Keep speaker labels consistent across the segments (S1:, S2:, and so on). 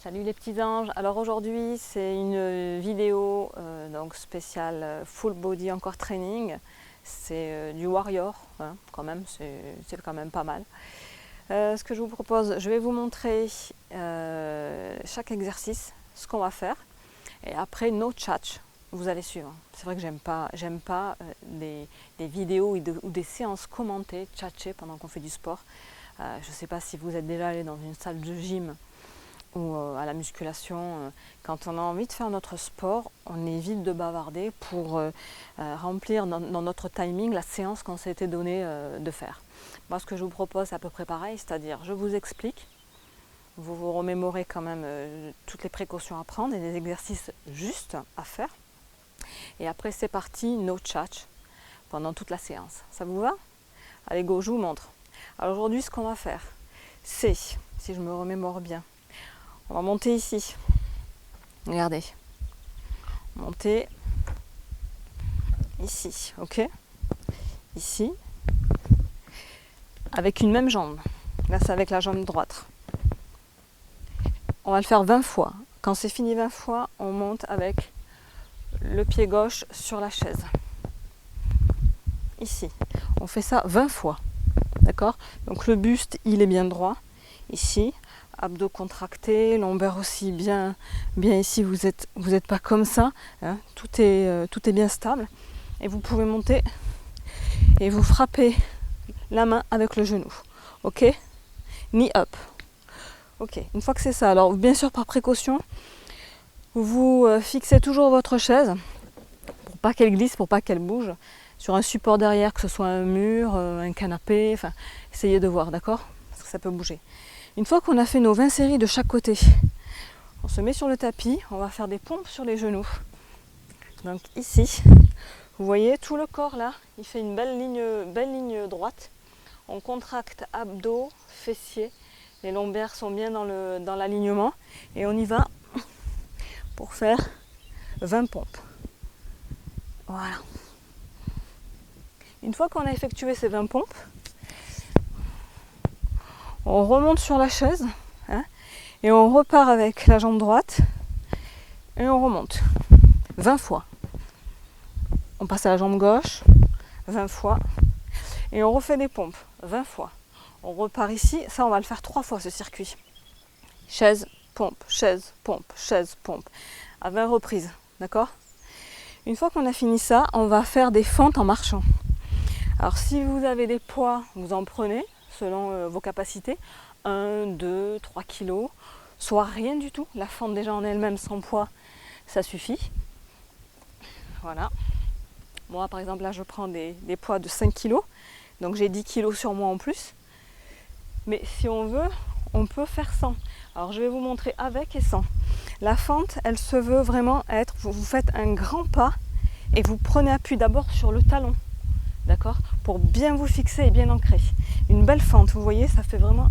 S1: Salut les petits anges. Alors aujourd'hui c'est une vidéo donc spéciale full body encore training. C'est du warrior hein, quand même, c'est quand même pas mal. Ce que je vous propose, je vais vous montrer chaque exercice, ce qu'on va faire, et après no tchatch, vous allez suivre. C'est vrai que j'aime pas des vidéos ou des séances commentées, tchatchées pendant qu'on fait du sport. Je ne sais pas si vous êtes déjà allé dans une salle de gym ou à la musculation, quand on a envie de faire notre sport, on évite de bavarder pour remplir dans notre timing la séance qu'on s'était donné de faire. Moi ce que je vous propose c'est à peu près pareil, c'est-à-dire je vous explique, vous vous remémorez quand même toutes les précautions à prendre et les exercices justes à faire. Et après c'est parti, no tchatch pendant toute la séance. Ça vous va? Allez go, je vous montre. Alors aujourd'hui ce qu'on va faire, c'est, si je me remémore bien, on va monter ici. Regardez. Monter ici, ok? Ici. Avec une même jambe. Là, c'est avec la jambe droite. On va le faire 20 fois. Quand c'est fini 20 fois, on monte avec le pied gauche sur la chaise. Ici. On fait ça 20 fois. D'accord? Donc le buste, il est bien droit. Ici. Abdos contractés, lombaire aussi bien ici, vous êtes pas comme ça, hein, tout est bien stable et vous pouvez monter et vous frapper la main avec le genou, ok, knee up, ok. Une fois que c'est ça, alors bien sûr par précaution, vous fixez toujours votre chaise pour pas qu'elle glisse, pour pas qu'elle bouge sur un support derrière, que ce soit un mur, un canapé, enfin essayez de voir, d'accord, parce que ça peut bouger. Une fois qu'on a fait nos 20 séries de chaque côté, on se met sur le tapis, on va faire des pompes sur les genoux. Donc ici, vous voyez tout le corps là, il fait une belle ligne droite. On contracte abdos, fessiers, les lombaires sont bien dans l'alignement et on y va pour faire 20 pompes. Voilà. Une fois qu'on a effectué ces 20 pompes, on remonte sur la chaise hein, et on repart avec la jambe droite et on remonte 20 fois. On passe à la jambe gauche 20 fois et on refait des pompes 20 fois. On repart ici, ça on va le faire 3 fois ce circuit. Chaise, pompe, chaise, pompe, chaise, pompe. À 20 reprises, d'accord? Une fois qu'on a fini ça, on va faire des fentes en marchant. Alors si vous avez des poids, vous en prenez selon vos capacités, 1, 2, 3 kilos, soit rien du tout. La fente déjà en elle-même sans poids, ça suffit. Voilà. Moi par exemple là je prends des poids de 5 kilos, donc j'ai 10 kilos sur moi en plus. Mais si on veut, on peut faire sans. Alors je vais vous montrer avec et sans. La fente, elle se veut vraiment être, vous faites un grand pas et vous prenez appui d'abord sur le talon. D'accord? Pour bien vous fixer et bien ancrer. Une belle fente, vous voyez, ça fait vraiment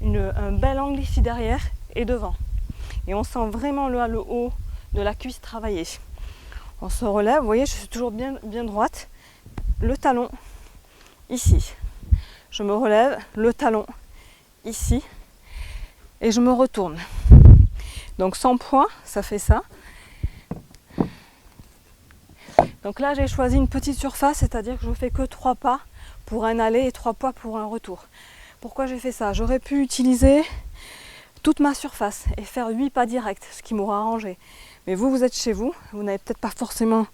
S1: un bel angle ici derrière et devant. Et on sent vraiment le haut de la cuisse travailler. On se relève, vous voyez, je suis toujours bien droite. Le talon ici. Je me relève, le talon ici. Et je me retourne. Donc sans poids, ça fait ça. Donc là j'ai choisi une petite surface, c'est-à-dire que je fais que 3 pas pour un aller et 3 pas pour un retour. Pourquoi j'ai fait ça? J'aurais pu utiliser toute ma surface et faire 8 pas directs, ce qui m'aura arrangé. Mais vous êtes chez vous, vous n'avez peut-être pas forcément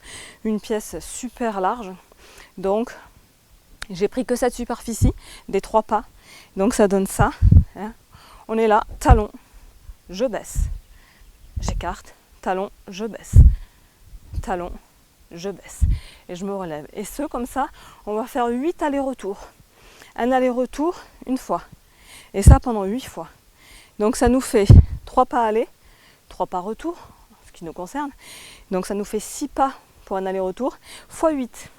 S1: une pièce super large. Donc j'ai pris que cette superficie des 3 pas. Donc ça donne ça. Hein. On est là, talon, je baisse. J'écarte, talon, je baisse. Talon, je baisse et je me relève. Et ce comme ça, on va faire 8 allers-retours. Un aller-retour, une fois. Et ça pendant 8 fois. Donc ça nous fait 3 pas aller, 3 pas retour, ce qui nous concerne. Donc ça nous fait 6 pas pour un aller-retour, fois 8.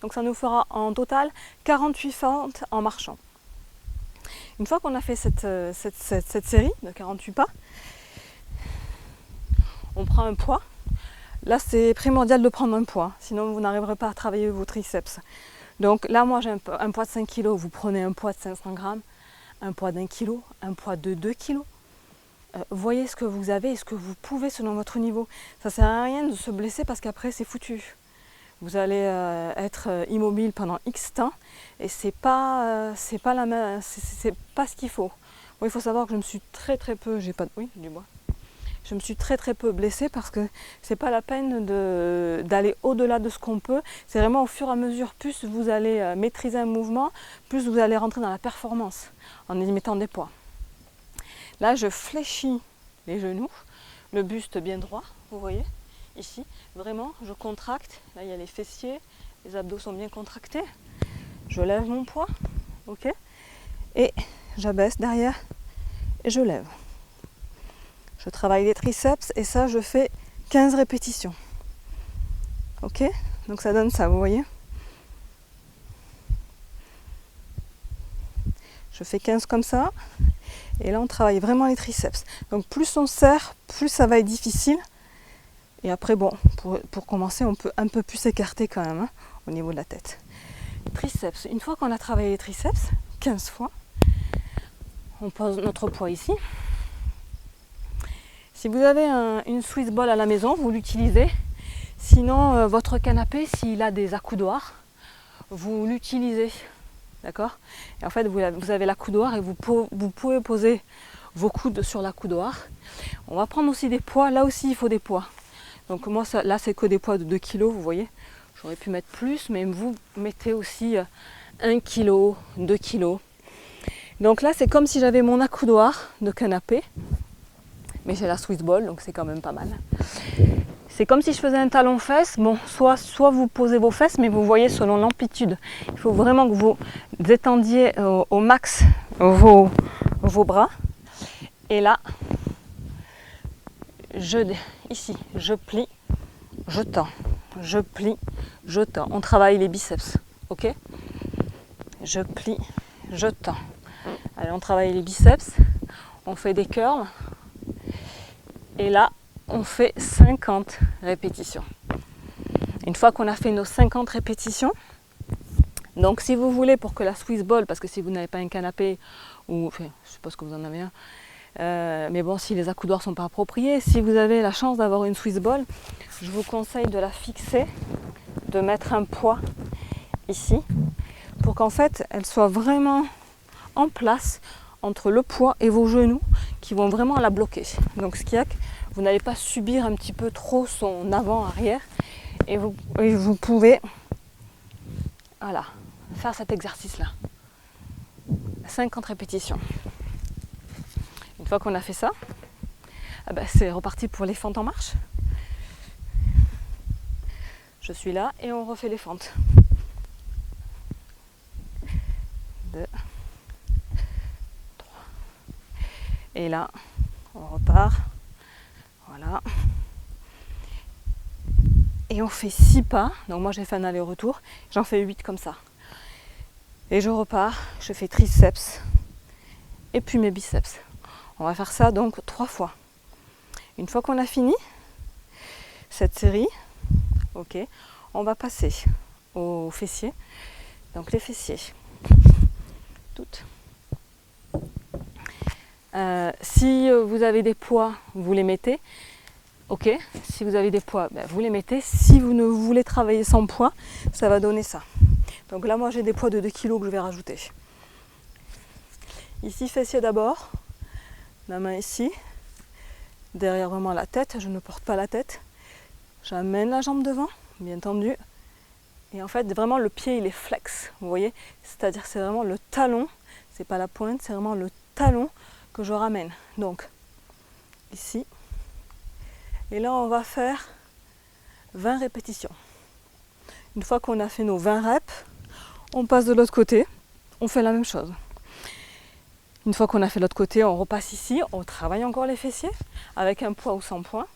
S1: Donc ça nous fera en total 48 fentes en marchant. Une fois qu'on a fait cette série de 48 pas, on prend un poids. Là, c'est primordial de prendre un poids, sinon vous n'arriverez pas à travailler vos triceps. Donc là, moi, j'ai un poids de 5 kg, vous prenez un poids de 500 grammes, un poids d'1 kg, un poids de 2 kg, voyez ce que vous avez et ce que vous pouvez selon votre niveau. Ça sert à rien de se blesser parce qu'après c'est foutu. Vous allez être immobile pendant X temps et c'est pas ce qu'il faut. Bon, il faut savoir que je me suis très peu, je me suis très peu blessée parce que c'est pas la peine d'aller au-delà de ce qu'on peut. C'est vraiment au fur et à mesure, plus vous allez maîtriser un mouvement, plus vous allez rentrer dans la performance en y mettant des poids. Là, je fléchis les genoux, le buste bien droit, vous voyez, ici. Vraiment, je contracte. Là, il y a les fessiers, les abdos sont bien contractés. Je lève mon poids, ok, et j'abaisse derrière et je lève. Je travaille les triceps et ça, je fais 15 répétitions. Ok, donc ça donne ça, vous voyez. Je fais 15 comme ça. Et là, on travaille vraiment les triceps. Donc plus on serre, plus ça va être difficile. Et après, bon, pour commencer, on peut un peu plus s'écarter quand même, hein, au niveau de la tête. Triceps. Une fois qu'on a travaillé les triceps, 15 fois, on pose notre poids ici. Si vous avez une Swiss ball à la maison, vous l'utilisez. Sinon, votre canapé, s'il a des accoudoirs, vous l'utilisez. D'accord ? Et en fait, vous avez l'accoudoir et vous pouvez poser vos coudes sur l'accoudoir. On va prendre aussi des poids. Là aussi, il faut des poids. Donc moi, là, c'est que des poids de 2 kg, vous voyez. J'aurais pu mettre plus, mais vous mettez aussi 1 kg, 2 kg. Donc là, c'est comme si j'avais mon accoudoir de canapé. Mais j'ai la Swiss ball, donc c'est quand même pas mal. C'est comme si je faisais un talon-fesse. Bon, soit vous posez vos fesses, mais vous voyez selon l'amplitude. Il faut vraiment que vous étendiez au max vos bras. Et là, ici, je plie, je tends. Je plie, je tends. On travaille les biceps, ok ? Je plie, je tends. Allez, on travaille les biceps. On fait des curls. Et là, on fait 50 répétitions. Une fois qu'on a fait nos 50 répétitions, donc si vous voulez pour que la Swiss ball, parce que si vous n'avez pas un canapé, ou enfin, je suppose que vous en avez un, mais bon, si les accoudoirs ne sont pas appropriés, si vous avez la chance d'avoir une Swiss ball, je vous conseille de la fixer, de mettre un poids ici, pour qu'en fait, elle soit vraiment en place entre le poids et vos genoux qui vont vraiment la bloquer. Donc ce qui est que vous n'allez pas subir un petit peu trop son avant-arrière et vous pouvez voilà, faire cet exercice-là. 50 répétitions. Une fois qu'on a fait ça, c'est reparti pour les fentes en marche. Je suis là et on refait les fentes. 2, 3. Et là, on repart. Voilà. Et on fait 6 pas. Donc moi j'ai fait un aller-retour. J'en fais 8 comme ça. Et je repars. Je fais triceps. Et puis mes biceps. On va faire ça donc 3 fois. Une fois qu'on a fini cette série, ok, on va passer aux fessiers. Donc les fessiers. Toutes. Si vous avez des poids, vous les mettez. Ok, si vous avez des poids, vous les mettez. Si vous ne voulez travailler sans poids, ça va donner ça. Donc là, moi, j'ai des poids de 2 kg que je vais rajouter. Ici, fessier d'abord. La main ici. Derrière vraiment la tête. Je ne porte pas la tête. J'amène la jambe devant, bien tendue. Et en fait, vraiment, le pied, il est flex. Vous voyez ? C'est-à-dire que c'est vraiment le talon. C'est pas la pointe, c'est vraiment le talon que je ramène. Donc, ici. Et là, on va faire 20 répétitions. Une fois qu'on a fait nos 20 reps, on passe de l'autre côté, on fait la même chose. Une fois qu'on a fait l'autre côté, on repasse ici, on travaille encore les fessiers avec un poids ou sans poids.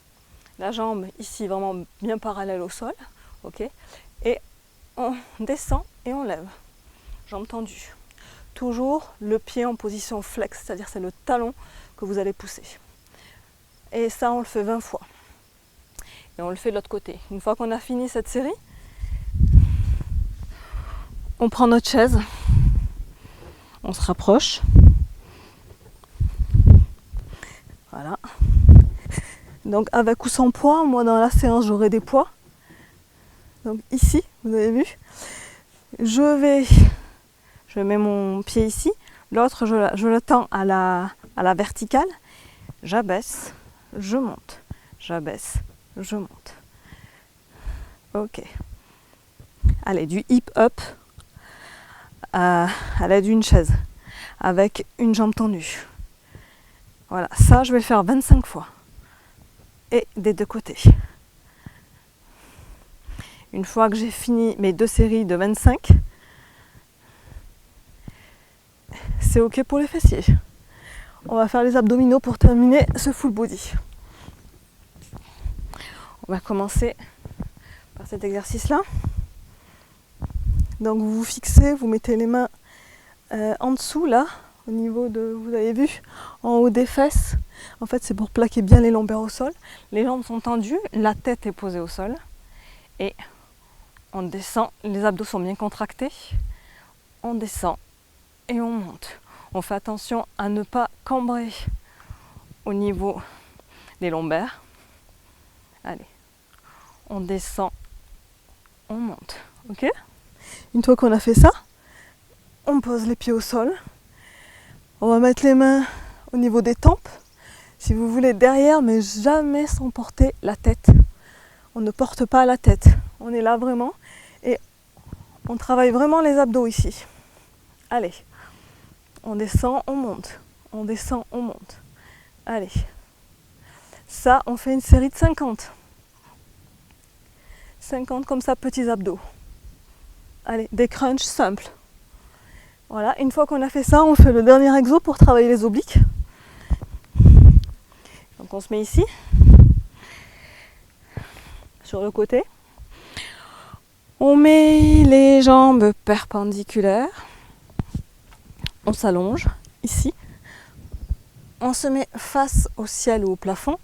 S1: La jambe ici vraiment bien parallèle au sol, ok. Et on descend et on lève, jambe tendue. Toujours le pied en position flex, c'est-à-dire c'est le talon que vous allez pousser. Et ça, on le fait 20 fois. Et on le fait de l'autre côté. Une fois qu'on a fini cette série, on prend notre chaise, on se rapproche. Voilà. Donc avec ou sans poids, moi dans la séance j'aurai des poids. Donc ici, vous avez vu, je mets mon pied ici, l'autre je le tends à la verticale, j'abaisse, je monte, j'abaisse, je monte. Ok. Allez, du hip up à l'aide d'une chaise, avec une jambe tendue. Voilà, ça je vais le faire 25 fois. Et des deux côtés. Une fois que j'ai fini mes 2 séries de 25, c'est ok pour les fessiers. On va faire les abdominaux pour terminer ce full body. On va commencer par cet exercice-là. Donc vous vous fixez, vous mettez les mains en dessous là, au niveau de, vous avez vu, en haut des fesses. En fait c'est pour plaquer bien les lombaires au sol. Les jambes sont tendues, la tête est posée au sol. Et on descend, les abdos sont bien contractés. On descend et on monte. On fait attention à ne pas cambrer au niveau des lombaires. Allez, on descend, on monte. Ok ? Une fois qu'on a fait ça, on pose les pieds au sol. On va mettre les mains au niveau des tempes. Si vous voulez derrière, mais jamais sans porter la tête. On ne porte pas la tête. On est là vraiment et on travaille vraiment les abdos ici. Allez, on descend, on monte. On descend, on monte. Allez. Ça, on fait une série de 50. 50 comme ça, petits abdos. Allez, des crunchs simples. Voilà, une fois qu'on a fait ça, on fait le dernier exo pour travailler les obliques. Donc on se met ici, sur le côté. On met les jambes perpendiculaires. On s'allonge ici. On se met face au ciel ou au plafond.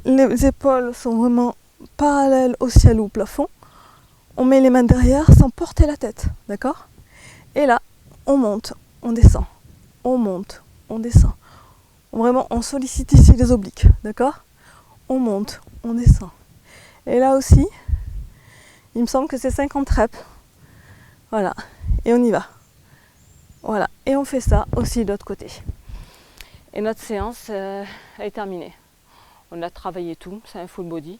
S1: Les épaules sont vraiment parallèles au ciel ou au plafond. On met les mains derrière sans porter la tête, d'accord ? Et là, on monte, on descend, on monte, on descend. Vraiment, on sollicite ici les obliques, d'accord ? On monte, on descend. Et là aussi, il me semble que c'est 50 reps. Voilà, et on y va. Voilà, et on fait ça aussi de l'autre côté. Et notre séance est terminée. On a travaillé tout, c'est un full body.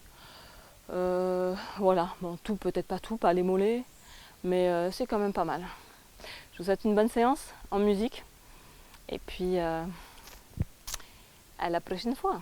S1: Voilà, bon, tout, peut-être pas tout, pas les mollets, mais c'est quand même pas mal. Je vous souhaite une bonne séance en musique et puis à la prochaine fois.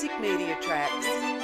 S2: Music Media Tracks.